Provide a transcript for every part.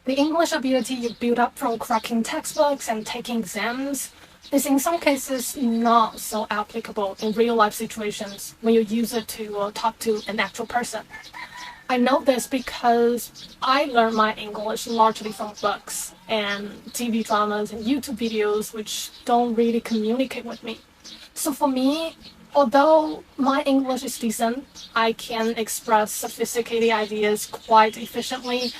The English ability you build up from cracking textbooks and taking exams is in some cases not so applicable in real-life situations when you use it to talk to an actual person. I know this because I learned my English largely from books and TV dramas and YouTube videos which don't really communicate with me. So for me, although my English is decent, I can express sophisticated ideas quite efficiently,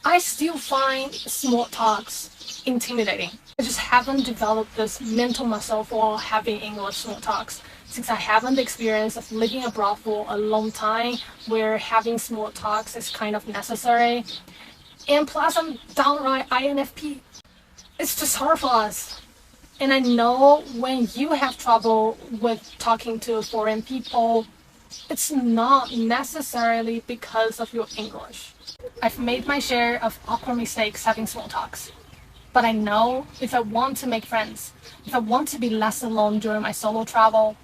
I still find small talks intimidating. I just haven't developed this mental muscle for having English small talks since I haven't the experience of living abroad for a long time where having small talks is kind of necessary. And plus I'm downright INFP. It's just hard for us. And I know when you have trouble with talking to foreign people, it's not necessarily because of your English. I've made my share of awkward mistakes having small talks. But I know if I want to make friends, if I want to be less alone during my solo travel,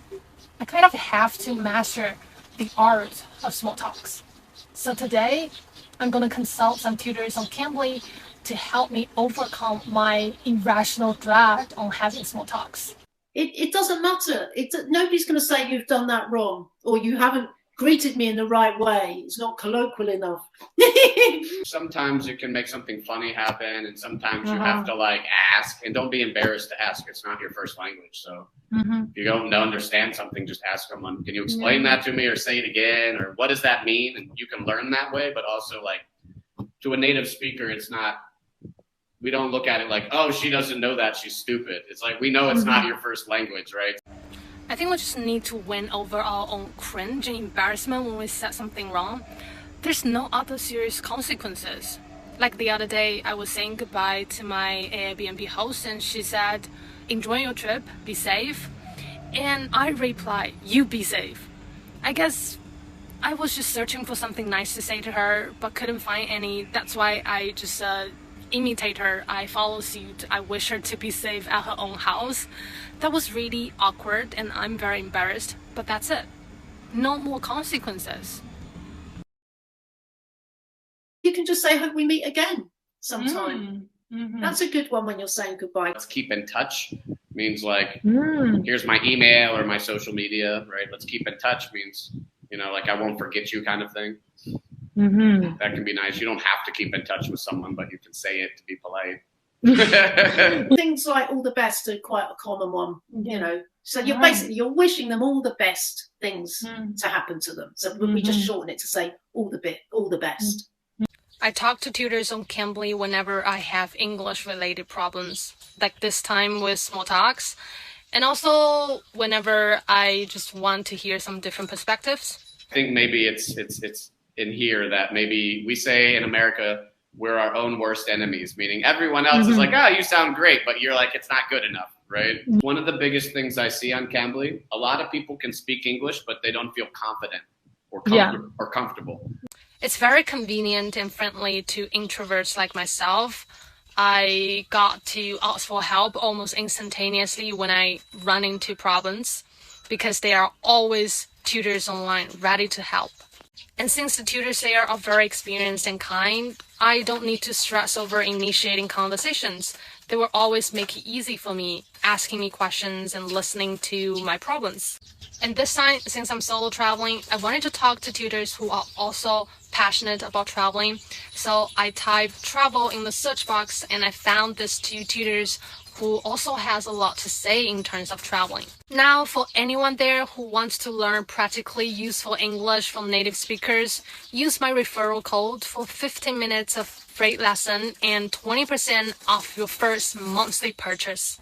I kind of have to master the art of small talks. So today, I'm going to consult some tutors on Cambly to help me overcome my irrational dread on having small talks. It doesn't matter. Nobody's going to say you've done that wrong or you haven't greeted me in the right way. It's not colloquial enough. Sometimes you can make something funny happen, and sometimes you have to like ask, and don't be embarrassed to ask. It's not your first language. So if you don't understand something, just ask someone, can you explain that to me or say it again? Or what does that mean? And you can learn that way, but also like to a native speaker, it's not, we don't look at it like, oh, she doesn't know that, she's stupid. It's like, we know it's not your first language, right? I think we just need to win over our own cringe and embarrassment when we said something wrong. There's no other serious consequences. Like the other day, I was saying goodbye to my Airbnb host and she said, enjoy your trip, be safe. And I replied, you be safe. I guess I was just searching for something nice to say to her, but couldn't find any. That's why I just imitate her. I follow suit. I wish her to be safe at her own house. That was really awkward and I'm very embarrassed, but that's it. No more consequences. You can just say, hope we meet again sometime. That's a good one when you're saying goodbye. Let's keep in touch means like, here's my email or my social media, right? Let's keep in touch means, you know, like I won't forget you kind of thing. That can be nice. You don't have to keep in touch with someone, but you can say it to be polite. Things like all the best are quite a common one, you know. So you're basically, you're wishing them all the best things to happen to them. So we just shorten it to say all the best. I talk to tutors on Cambly whenever I have English-related problems, like this time with small talks, and also whenever I just want to hear some different perspectives. I think maybe it's in here that maybe we say in America, we're our own worst enemies, meaning everyone else is like, oh, you sound great, but you're like, it's not good enough, right? One of the biggest things I see on Cambly, a lot of people can speak English, but they don't feel confident or comfortable. It's very convenient and friendly to introverts like myself. I got to ask for help almost instantaneously when I run into problems because there are always tutors online ready to help. And since the tutors there are very experienced and kind, I don't need to stress over initiating conversations. They will always make it easy for me, asking me questions and listening to my problems. And this time, since I'm solo traveling, I wanted to talk to tutors who are also passionate about traveling. So I typed travel in the search box and I found these two tutors who also has a lot to say in terms of traveling. Now, for anyone there who wants to learn practically useful English from native speakers, use my referral code for 15 minutes of free lesson and 20% off your first monthly purchase.